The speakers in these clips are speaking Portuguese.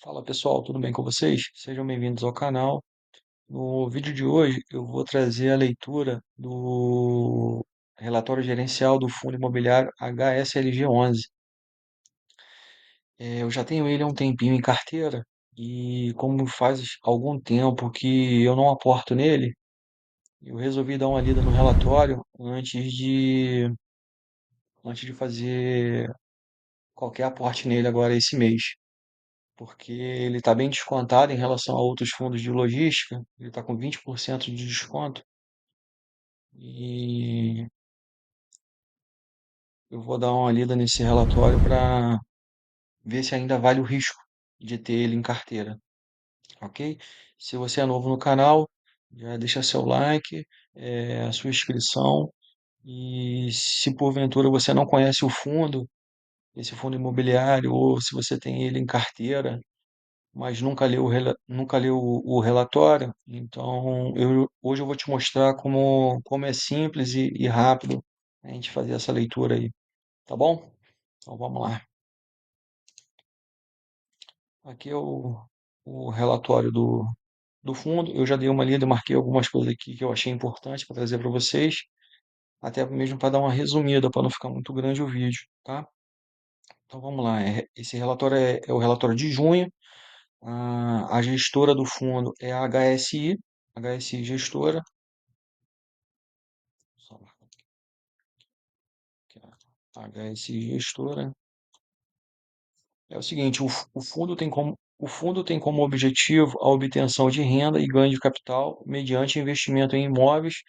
Fala pessoal, tudo bem com vocês? Sejam bem-vindos ao canal. No vídeo de hoje eu vou trazer a leitura do relatório gerencial do Fundo Imobiliário HSLG11. Eu já tenho ele há um tempinho em carteira e como faz algum tempo que eu não aporto nele, eu resolvi dar uma lida no relatório antes de fazer qualquer aporte nele agora esse mês. Porque ele está bem descontado em relação a outros fundos de logística, ele está com 20% de desconto e eu vou dar uma lida nesse relatório para ver se ainda vale o risco de ter ele em carteira, ok? Se você é novo no canal, já deixa seu like, a sua inscrição e se porventura você não conhece o fundo, esse fundo imobiliário, ou se você tem ele em carteira, mas nunca leu o relatório. Então, hoje eu vou te mostrar como é simples e rápido a gente fazer essa leitura aí, tá bom? Então, vamos lá. Aqui é o relatório do fundo. Eu já dei uma lida, marquei algumas coisas aqui que eu achei importante para trazer para vocês, até mesmo para dar uma resumida, para não ficar muito grande o vídeo, tá? Então, vamos lá. Esse relatório é o relatório de junho. A gestora do fundo é a HSI Gestora. Só marcar aqui, ó. HSI Gestora. É o seguinte, o fundo tem como objetivo a obtenção de renda e ganho de capital mediante investimento em imóveis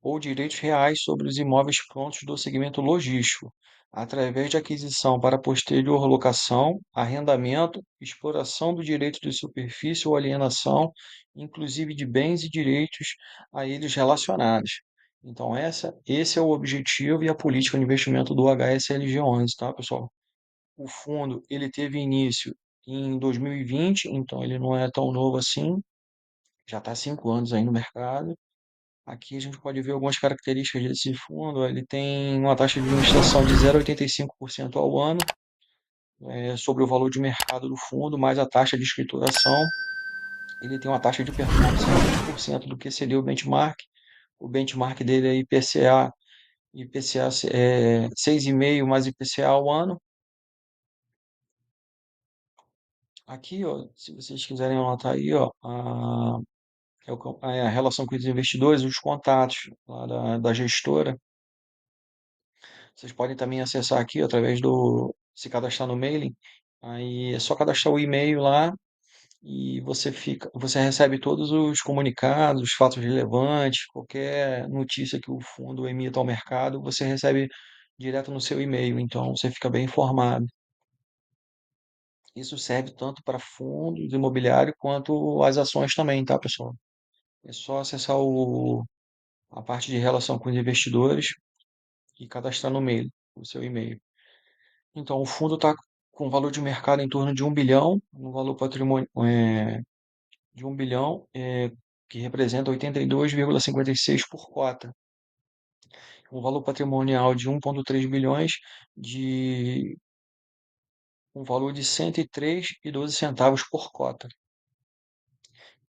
ou direitos reais sobre os imóveis prontos do segmento logístico, através de aquisição para posterior locação, arrendamento, exploração do direito de superfície ou alienação, inclusive de bens e direitos a eles relacionados. Então, esse é o objetivo e a política de investimento do HSLG11, tá, pessoal? O fundo, ele teve início em 2020, então ele não é tão novo assim, já está há 5 anos aí no mercado. Aqui a gente pode ver algumas características desse fundo. Ele tem uma taxa de administração de 0,85% ao ano, sobre o valor de mercado do fundo, mais a taxa de escrituração. Ele tem uma taxa de performance de 20% do que seria o benchmark. O benchmark dele é IPCA 6,5 mais IPCA ao ano. Aqui, ó, se vocês quiserem anotar aí, ó, a relação com os investidores, os contatos lá da gestora. Vocês podem também acessar aqui através se cadastrar no mailing. Aí é só cadastrar o e-mail lá e você recebe todos os comunicados, os fatos relevantes, qualquer notícia que o fundo emita ao mercado, você recebe direto no seu e-mail. Então você fica bem informado. Isso serve tanto para fundos imobiliários quanto as ações também, tá, pessoal? É só acessar a parte de relação com os investidores e cadastrar no mail, o seu e-mail. Então, o fundo está com valor de mercado em torno de 1 bilhão, um valor patrimônio de 1 bilhão, que representa 82,56 por cota. Um valor patrimonial de 1,3 bilhões, de um valor de 103,12 centavos por cota.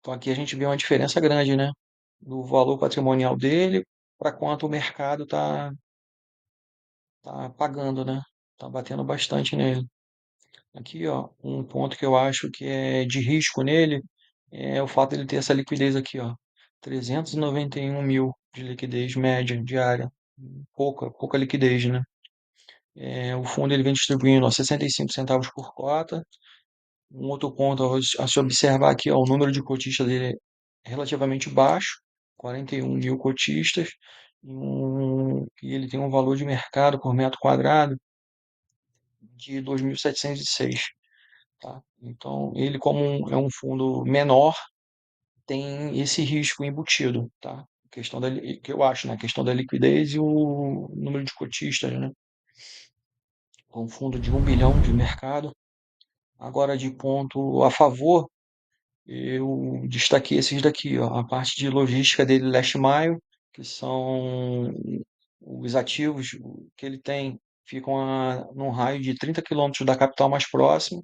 Então, aqui a gente vê uma diferença grande, né? Do valor patrimonial dele para quanto o mercado tá pagando, né? Tá batendo bastante nele. Aqui, ó, um ponto que eu acho que é de risco nele é o fato de ele ter essa liquidez aqui, ó, 391 mil de liquidez média diária, pouca liquidez, né? O fundo ele vem distribuindo, ó, 65 centavos por cota. Um outro ponto a se observar aqui, ó, o número de cotistas dele é relativamente baixo, 41 mil cotistas, e ele tem um valor de mercado por metro quadrado de 2.706. Tá? Então, ele como é um fundo menor, tem esse risco embutido, tá? Que eu acho, né? A questão da liquidez e o número de cotistas, né? Um fundo de 1 bilhão de mercado. Agora, de ponto a favor, eu destaquei esses daqui, ó, a parte de logística dele, last mile, que são os ativos que ele tem, ficam num raio de 30 quilômetros da capital mais próxima.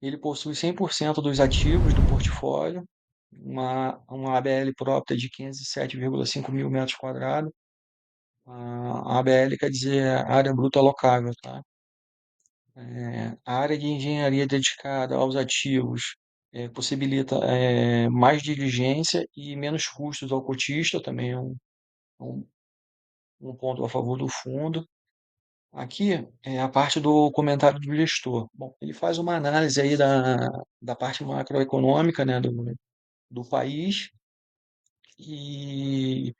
Ele possui 100% dos ativos do portfólio, uma ABL própria de 507,5 mil metros quadrados. A ABL quer dizer área bruta alocável, tá? A área de engenharia dedicada aos ativos possibilita mais diligência e menos custos ao cotista, também um, um ponto a favor do fundo. Aqui é a parte do comentário do gestor. Bom, ele faz uma análise aí da parte macroeconômica, né, do país, e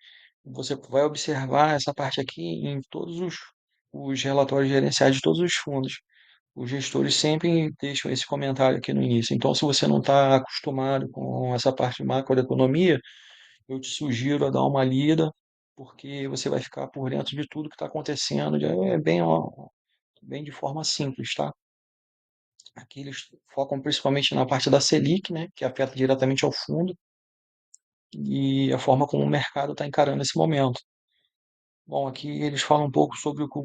você vai observar essa parte aqui em todos os relatórios gerenciais de todos os fundos. Os gestores sempre deixam esse comentário aqui no início. Então, se você não está acostumado com essa parte de macroeconomia, eu te sugiro a dar uma lida, porque você vai ficar por dentro de tudo que está acontecendo. É bem, ó, bem de forma simples, tá? Aqui eles focam principalmente na parte da Selic, né, que afeta diretamente ao fundo, e a forma como o mercado está encarando esse momento. Bom, aqui eles falam um pouco sobre o que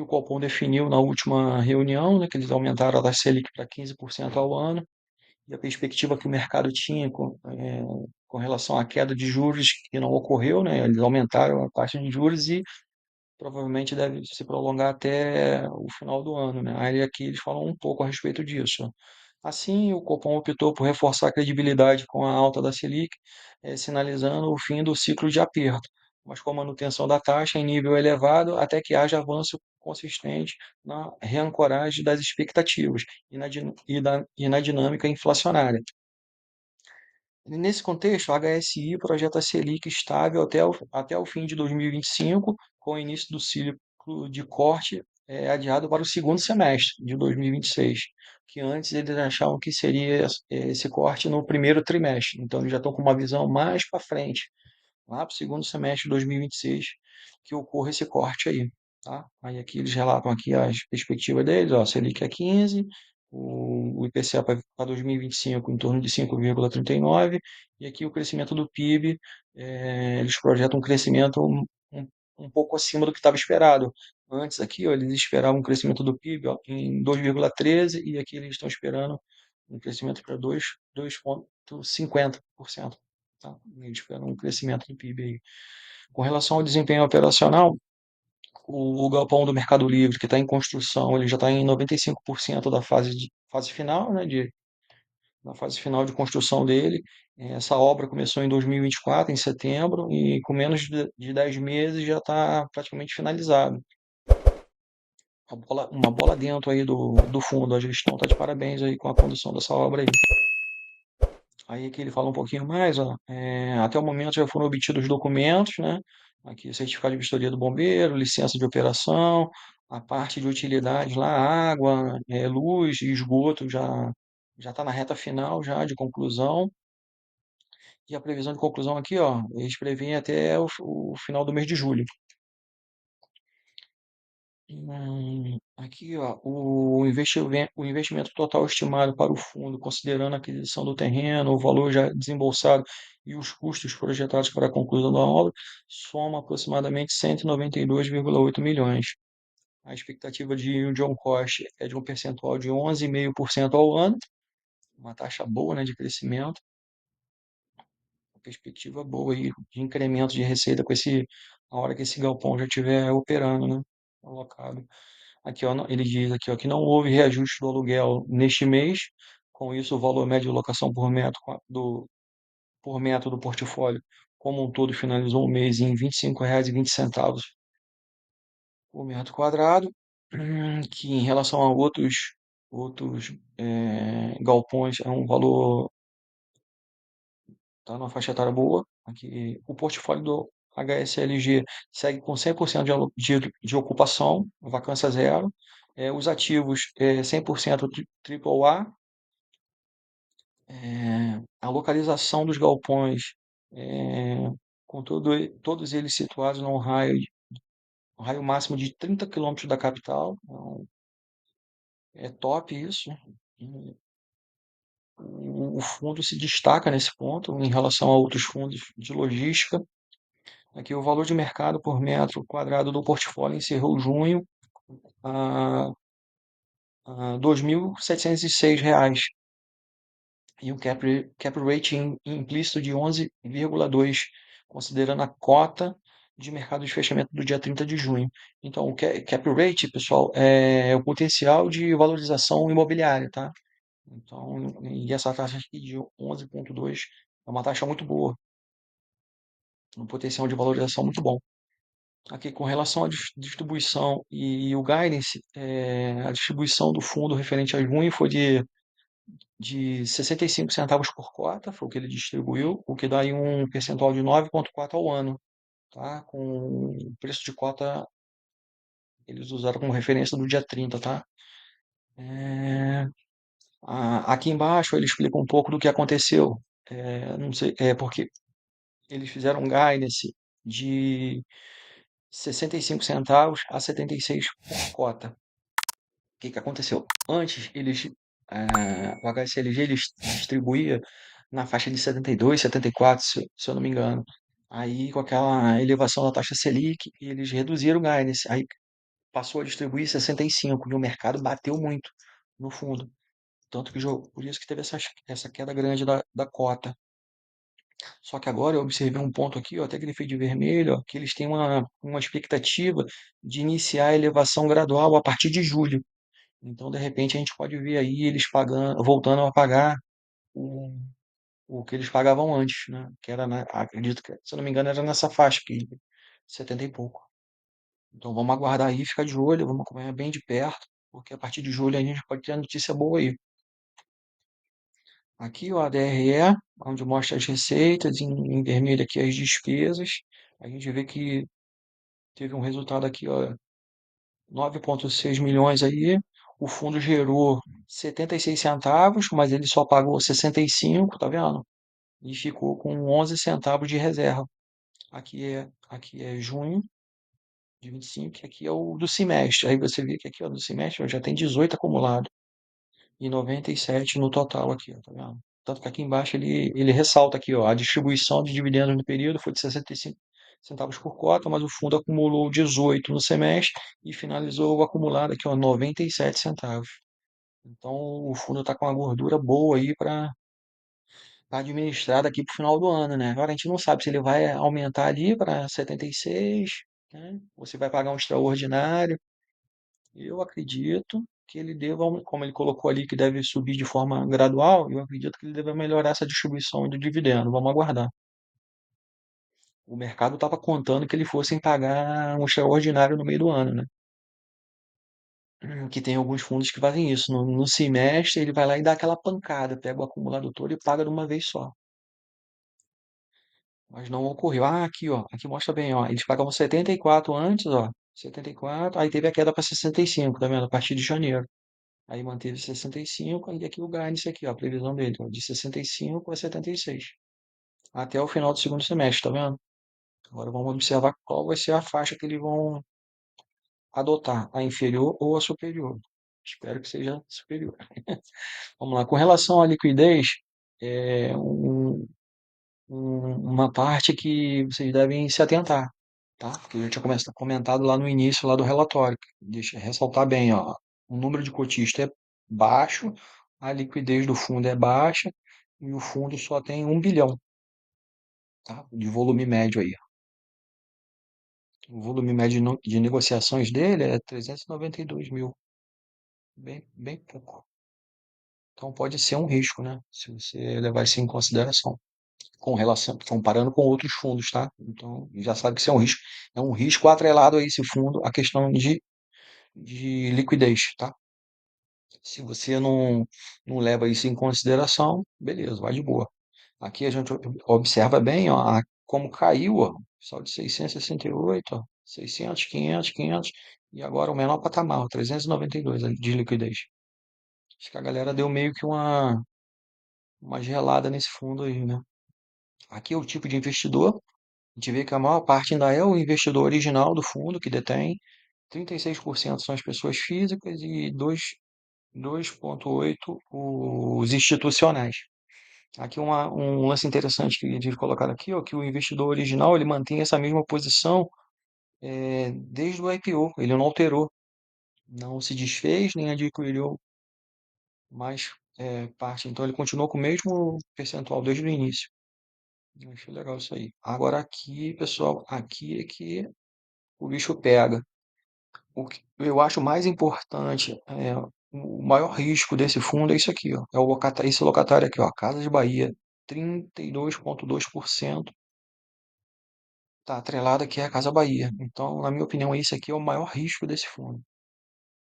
o Copom definiu na última reunião, né, que eles aumentaram a taxa Selic para 15% ao ano, e a perspectiva que o mercado tinha com relação à queda de juros que não ocorreu, né, eles aumentaram a taxa de juros e provavelmente deve se prolongar até o final do ano, né? Aí aqui eles falam um pouco a respeito disso. Assim, o Copom optou por reforçar a credibilidade com a alta da Selic, sinalizando o fim do ciclo de aperto, mas com a manutenção da taxa em nível elevado até que haja avanço consistente na reancoragem das expectativas e na dinâmica inflacionária. Nesse contexto, a HSI projeta a Selic estável até o fim de 2025, com o início do ciclo de corte adiado para o segundo semestre de 2026, que antes eles achavam que seria esse corte no primeiro trimestre. Então, eles já estão com uma visão mais para frente, lá para o segundo semestre de 2026, que ocorra esse corte aí, tá? Aí aqui eles relatam aqui as perspectivas deles, ó, Selic é 15, o IPCA para 2025 em torno de 5,39, e aqui o crescimento do PIB, eles projetam um crescimento um pouco acima do que estava esperado. Antes aqui, ó, eles esperavam um crescimento do PIB ó, em 2,13 e aqui eles estão esperando um crescimento para 2,50%. Tá? Eles esperam um crescimento do PIB aí. Com relação ao desempenho operacional, o galpão do Mercado Livre, que está em construção, ele já está em 95% da fase final, né, na fase final de construção dele. Essa obra começou em 2024, em setembro, e com menos de 10 meses já está praticamente finalizado. Uma bola dentro aí do fundo, a gestão está de parabéns aí com a condução dessa obra aí. Aí aqui ele fala um pouquinho mais, ó, até o momento já foram obtidos os documentos, né? Aqui, certificado de vistoria do bombeiro, licença de operação, a parte de utilidades lá, água, luz e esgoto já está na reta final já de conclusão. E a previsão de conclusão aqui, ó, eles prevêem até o final do mês de julho. Aqui, ó, o investimento total estimado para o fundo, considerando a aquisição do terreno, o valor já desembolsado e os custos projetados para a conclusão da obra, soma aproximadamente 192,8 milhões. A expectativa de yield on cost é de um percentual de 11,5% ao ano, uma taxa boa, né, de crescimento, uma perspectiva boa aí de incremento de receita na hora que esse galpão já estiver operando, né, alocado. Aqui, ó, ele diz aqui, ó, que não houve reajuste do aluguel neste mês. Com isso, o valor médio de locação por metro do portfólio, como um todo, finalizou o mês em R$ 25,20 por metro quadrado, que em relação a outros galpões é um valor, tá numa faixa etária boa. Aqui, o portfólio do HSLG segue com 100% de ocupação, vacância zero. Os ativos 100% AAA. A localização dos galpões, é, com todos eles situados num raio máximo de 30 quilômetros da capital. Então, é top isso. O fundo se destaca nesse ponto em relação a outros fundos de logística. Aqui o valor de mercado por metro quadrado do portfólio encerrou junho a R$ 2.706 e um cap rate implícito de 11,2, considerando a cota de mercado de fechamento do dia 30 de junho. Então, o cap rate, pessoal, é o potencial de valorização imobiliária, tá? Então, e essa taxa aqui de 11,2 é uma taxa muito boa, um potencial de valorização muito bom. Aqui, com relação à distribuição e o guidance, a distribuição do fundo referente a junho foi de 65 centavos por cota, foi o que ele distribuiu, o que dá aí um percentual de 9,4 ao ano, tá? Com o preço de cota, eles usaram como referência do dia 30, tá? É, aqui embaixo ele explica um pouco do que aconteceu. Não sei, porque eles fizeram um guidance de 65 centavos a 76 por cota. O que que aconteceu? Antes, o HSLG eles distribuía na faixa de 72, 74, se eu não me engano. Aí, com aquela elevação da taxa Selic, eles reduziram o guidance. Aí passou a distribuir 65 e o mercado bateu muito no fundo. Tanto que por isso que teve essa queda grande da cota. Só que agora eu observei um ponto aqui, ó, até grifei de vermelho, ó, que eles têm uma expectativa de iniciar a elevação gradual a partir de julho. Então, de repente, a gente pode ver aí eles pagando, voltando a pagar o, o que eles pagavam antes, né? Que era, acredito que, se eu não me engano, era nessa faixa aqui, 70 e pouco. Então, vamos aguardar aí, ficar de olho, vamos acompanhar bem de perto, porque a partir de julho a gente pode ter notícia boa aí. Aqui, ó, a DRE, onde mostra as receitas, em vermelho aqui as despesas. A gente vê que teve um resultado aqui, ó, 9,6 milhões aí. O fundo gerou 76 centavos, mas ele só pagou 65, tá vendo? E ficou com 11 centavos de reserva. Aqui é junho de 25, e aqui é o do semestre. Aí você vê que aqui, ó, do semestre, ó, já tem 18 acumulado e 97 no total aqui, ó, tá vendo? Tanto que aqui embaixo ele ressalta aqui, ó, a distribuição de dividendos no período foi de 65 centavos por cota, mas o fundo acumulou 18 no semestre e finalizou o acumulado aqui, ó, 97 centavos. Então o fundo está com uma gordura boa aí para administrar daqui para o final do ano, né? Agora a gente não sabe se ele vai aumentar ali para 76, né? Ou se vai pagar um extraordinário. Eu acredito que ele deva, como ele colocou ali, que deve subir de forma gradual, eu acredito que ele deva melhorar essa distribuição do dividendo. Vamos aguardar. O mercado estava contando que ele fosse pagar um extraordinário no meio do ano, né? Que tem alguns fundos que fazem isso. No semestre, ele vai lá e dá aquela pancada, pega o acumulador todo e paga de uma vez só. Mas não ocorreu. Ah, aqui, ó. Aqui mostra bem, ó. Eles pagavam 74 antes, ó. 74, aí teve a queda para 65, tá vendo? A partir de janeiro. Aí manteve 65, aí aqui o guidance aqui, ó, a previsão dele, ó, de 65 a 76, até o final do segundo semestre, tá vendo? Agora vamos observar qual vai ser a faixa que eles vão adotar, a inferior ou a superior. Espero que seja superior. Vamos lá, com relação à liquidez, é uma parte que vocês devem se atentar, tá? Porque eu já tinha comentado lá no início lá do relatório. Deixa eu ressaltar bem, ó. O número de cotistas é baixo, a liquidez do fundo é baixa e o fundo só tem 1 bilhão, tá? De volume médio aí. O volume médio de negociações dele é 392 mil, bem pouco. Então pode ser um risco, né? Se você levar isso em consideração, com relação, comparando com outros fundos, tá? Então já sabe que isso é um risco atrelado a esse fundo, a questão de liquidez, tá? Se você não leva isso em consideração, beleza, vai de boa. Aqui a gente observa bem, ó, como caiu, ó, só de 668, ó, 600, 500, 500, e agora o menor patamar, ó, 392 ali de liquidez. Acho que a galera deu meio que uma gelada nesse fundo aí, né? Aqui é o tipo de investidor, a gente vê que a maior parte ainda é o investidor original do fundo que detém, 36% são as pessoas físicas e 2,8 os institucionais. Aqui um lance interessante que eu tive colocado aqui, ó, que o investidor original ele mantém essa mesma posição desde o IPO, ele não alterou. não se desfez nem adquiriu mais parte. Então ele continuou com o mesmo percentual desde o início. Eu achei legal isso aí. Agora aqui, pessoal, aqui é que o bicho pega. O que eu acho mais importante, o maior risco desse fundo é isso aqui, ó. É o locatário, esse locatário aqui, ó, Casas Bahia, 32,2% está atrelado aqui à Casa Bahia. Então, na minha opinião, esse aqui é o maior risco desse fundo.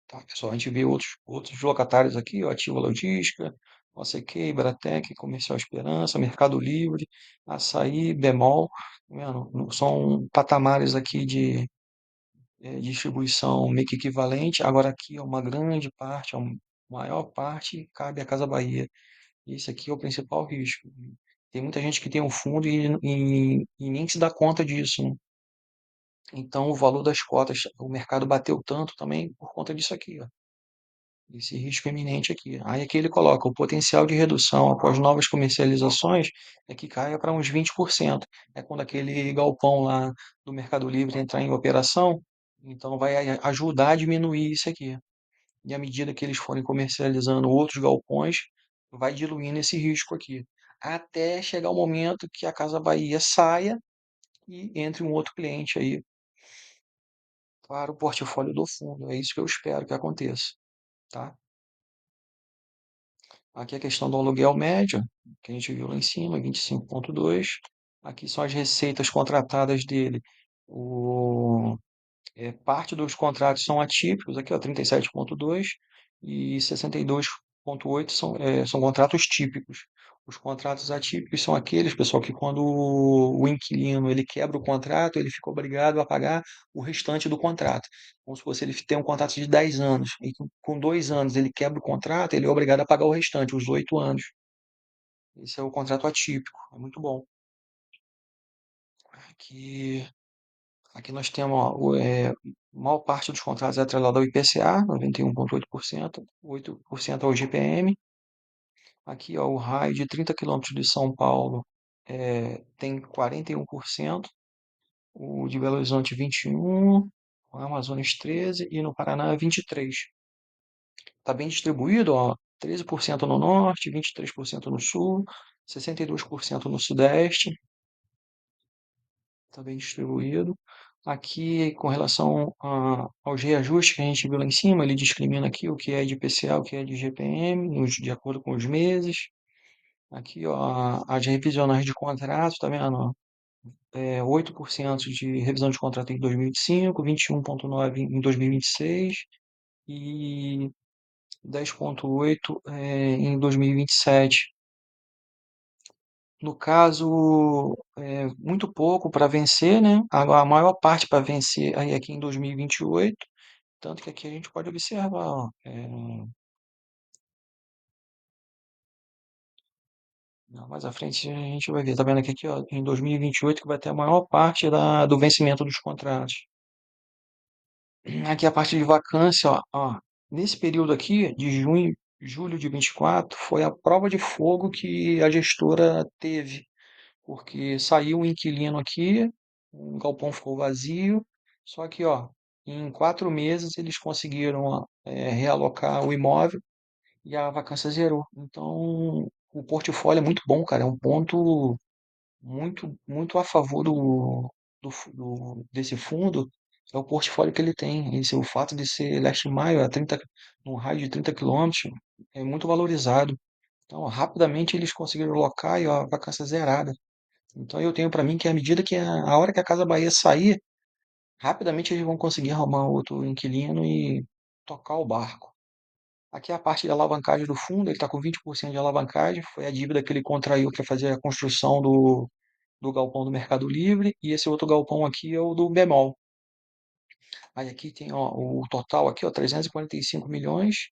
Tá, pessoal, a gente vê outros locatários aqui, ó, Ativa Logística, OCQ, Ibratec, Comercial Esperança, Mercado Livre, Açaí, Bemol, tá vendo? São patamares aqui de distribuição meio que equivalente. Agora aqui é uma grande parte, a maior parte cabe à Casa Bahia. Esse aqui é o principal risco. Tem muita gente que tem um fundo e nem se dá conta disso, né? Então o valor das cotas, o mercado bateu tanto também por conta disso aqui, ó. Esse risco iminente aqui. Aí aqui ele coloca o potencial de redução após novas comercializações é que caia para uns 20%. É quando aquele galpão lá do Mercado Livre entrar em operação, então vai ajudar a diminuir isso aqui. E à medida que eles forem comercializando outros galpões, vai diluindo esse risco aqui. Até chegar o momento que a Casa Bahia saia e entre um outro cliente aí para o portfólio do fundo. É isso que eu espero que aconteça, tá? Aqui a questão do aluguel médio, que a gente viu lá em cima, 25,2. Aqui são as receitas contratadas dele. O, parte dos contratos são atípicos, aqui ó, 37,2 e 62,8 são contratos típicos. Os contratos atípicos são aqueles, pessoal, que quando o inquilino ele quebra o contrato, ele fica obrigado a pagar o restante do contrato. Como se fosse ele tem um contrato de 10 anos, e com 2 anos ele quebra o contrato, ele é obrigado a pagar o restante, os 8 anos. Esse é o contrato atípico, é muito bom. Aqui Aqui nós temos, ó, a maior parte dos contratos é atrelada ao IPCA, 91,8%, 8% ao GPM. Aqui, ó, o raio de 30 quilômetros de São Paulo tem 41%, o de Belo Horizonte 21%, o Amazonas 13% e no Paraná 23%. Está bem distribuído, ó, 13% no norte, 23% no sul, 62% no sudeste. Está bem distribuído. Aqui, com relação aos reajustes que a gente viu lá em cima, ele discrimina aqui o que é de IPCA, o que é de GPM, de acordo com os meses. Aqui, ó, as revisionais de contrato, tá vendo? Ó? 8% de revisão de contrato em 2025, 21,9% em 2026 e 10,8% em 2027. No caso, muito pouco para vencer, né? A maior parte para vencer aí aqui em 2028, tanto que aqui a gente pode observar, ó, não, mais à frente a gente vai ver, tá vendo aqui, ó, em 2028 que vai ter a maior parte do vencimento dos contratos. Aqui a parte de vacância, nesse período aqui, de junho, julho de 24, foi a prova de fogo que a gestora teve, porque saiu um inquilino aqui, o galpão ficou vazio, só que, ó, em 4 meses eles conseguiram, realocar o imóvel e a vacância zerou. Então, o portfólio é muito bom, cara, é um ponto muito, muito a favor desse fundo, é o portfólio que ele tem. O fato de ser leste-maio, num raio de 30 quilômetros, é muito valorizado. Então, rapidamente eles conseguiram locar e ó, a vacância zerada. Então eu tenho para mim que à medida que a hora que a Casa Bahia sair, rapidamente eles vão conseguir arrumar outro inquilino e tocar o barco. Aqui é a parte de alavancagem do fundo, ele está com 20% de alavancagem, foi a dívida que ele contraiu para fazer a construção do galpão do Mercado Livre, e esse outro galpão aqui é o do Bemol. Aí aqui tem ó, o total aqui, ó, 345 milhões,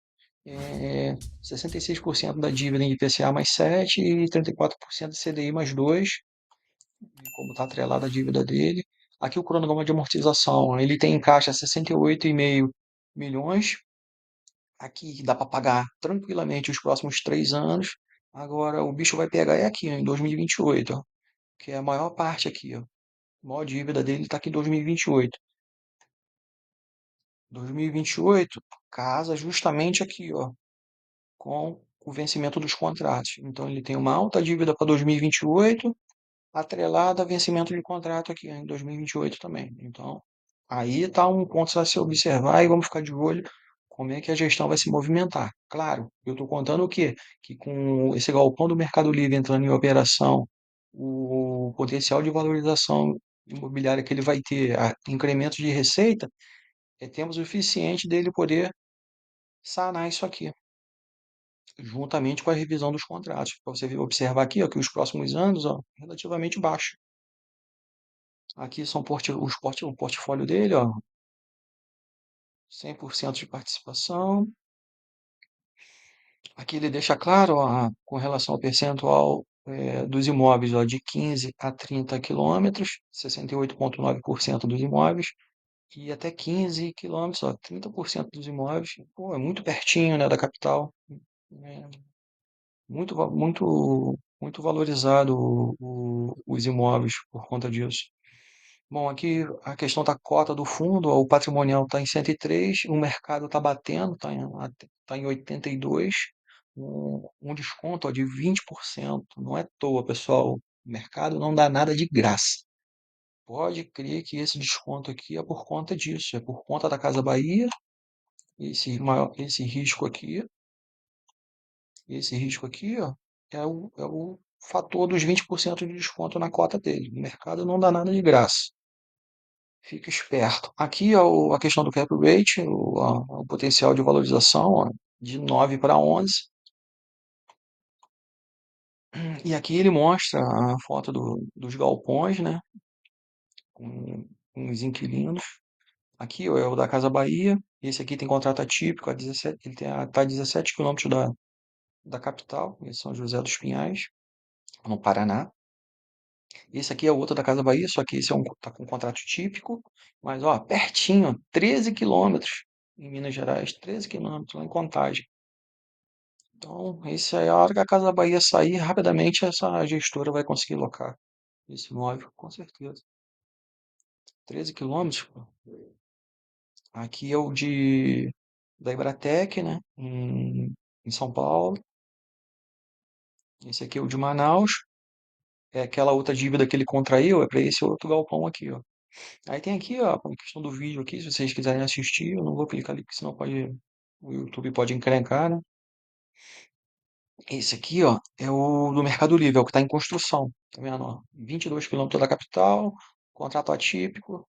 66% da dívida em IPCA mais 7 e 34% de CDI mais 2, como está atrelada a dívida dele. Aqui o cronograma de amortização, ele tem em caixa 68,5 milhões. Aqui dá para pagar tranquilamente os próximos 3 anos. Agora o bicho vai pegar é aqui, ó, em 2028, ó, que é a maior parte aqui, ó. A maior dívida dele está aqui em 2028. 2028 casa justamente aqui, ó, com o vencimento dos contratos. Então, ele tem uma alta dívida para 2028, atrelada a vencimento de contrato aqui em 2028 também. Então, aí está um ponto a se observar e vamos ficar de olho como é que a gestão vai se movimentar. Claro, eu estou contando o quê? Que com esse galpão do Mercado Livre entrando em operação, o potencial de valorização imobiliária que ele vai ter, incrementos de receita, é tempo suficiente dele poder sanar isso aqui, juntamente com a revisão dos contratos. Para você observar aqui, ó, que os próximos anos, ó, relativamente baixo. Aqui são o portfólio dele, ó, 100% de participação. Aqui ele deixa claro, ó, com relação ao percentual dos imóveis, ó, de 15 a 30 quilômetros, 68,9% dos imóveis, e até 15 quilômetros, ó, 30% dos imóveis. Pô, é muito pertinho, né, da capital. É muito valorizado os imóveis por conta disso. Bom, aqui a questão da cota do fundo, ó, o patrimonial está em 103, o mercado está batendo, tá em 82, um desconto ó, de 20%. Não é à toa, pessoal. O mercado não dá nada de graça. Pode crer que esse desconto aqui é por conta disso, é por conta da Casa Bahia, esse risco aqui. Esse risco aqui, ó, é o fator dos 20% de desconto na cota dele. O mercado não dá nada de graça. Fica esperto. Aqui, ó, a questão do cap rate, o potencial de valorização, ó, de 9 para 11. E aqui ele mostra a foto dos galpões, né, com os inquilinos. Aqui, ó, é o da Casa Bahia. Esse aqui tem contrato atípico, a 17, ele está a 17 quilômetros da capital, em São José dos Pinhais, no Paraná. Esse aqui é o outro da Casa Bahia, só que esse tá com um contrato típico, mas ó, pertinho, 13 quilômetros em Minas Gerais, 13 quilômetros lá em Contagem. Então, esse aí, a hora que a Casa Bahia sair, rapidamente essa gestora vai conseguir locar esse imóvel, com certeza. 13 quilômetros, pô. Aqui é o da Ibratec, né, em São Paulo. Esse aqui é o de Manaus. É aquela outra dívida que ele contraiu, é para esse outro galpão aqui, ó. Aí tem aqui, ó, a questão do vídeo aqui, se vocês quiserem assistir, eu não vou clicar ali, porque senão o YouTube pode encrencar, né? Esse aqui, ó, é o do Mercado Livre, é o que está em construção, tá vendo, ó? 22 quilômetros da capital, contrato atípico,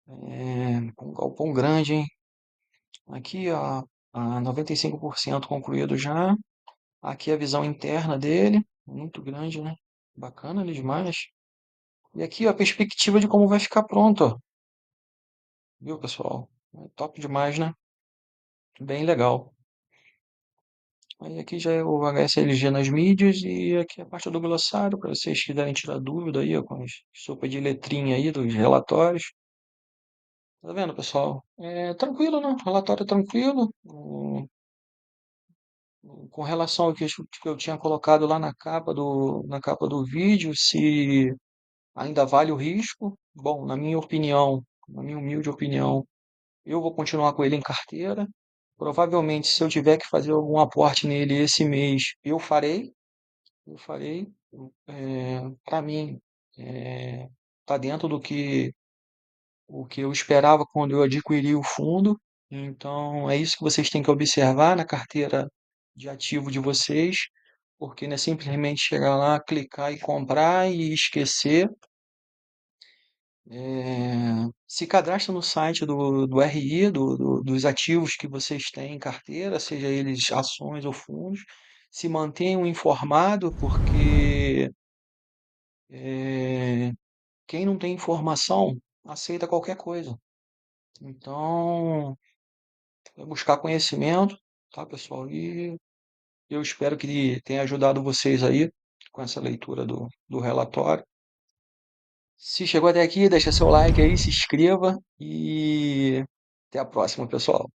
com um galpão grande, hein? Aqui, ó, 95% concluído já. Aqui a visão interna dele, muito grande, né? Bacana ali demais. E aqui, ó, a perspectiva de como vai ficar pronto, ó. Viu, pessoal? É top demais, né? Bem legal. Aí aqui já é o HSLG nas mídias e aqui a parte do glossário, para vocês quiserem tirar dúvida aí, ó, com as sopa de letrinha aí dos relatórios. Tá vendo, pessoal? É tranquilo, né? Relatório tranquilo. Com relação ao que eu tinha colocado lá na capa do vídeo, se ainda vale o risco. Bom, na minha opinião, na minha humilde opinião, eu vou continuar com ele em carteira. Provavelmente, se eu tiver que fazer algum aporte nele esse mês, eu farei. Eu farei. Para mim, está dentro do que o que eu esperava quando eu adquiri o fundo. Então, é isso que vocês têm que observar na carteira de ativo de vocês, porque não é simplesmente chegar lá, clicar e comprar e esquecer. Se cadastra no site do RI, dos ativos que vocês têm em carteira, seja eles ações ou fundos. Se mantenham informados, porque é, quem não tem informação aceita qualquer coisa. Então, é buscar conhecimento, tá, pessoal? E eu espero que tenha ajudado vocês aí com essa leitura do relatório. Se chegou até aqui, deixa seu like aí, se inscreva e até a próxima, pessoal.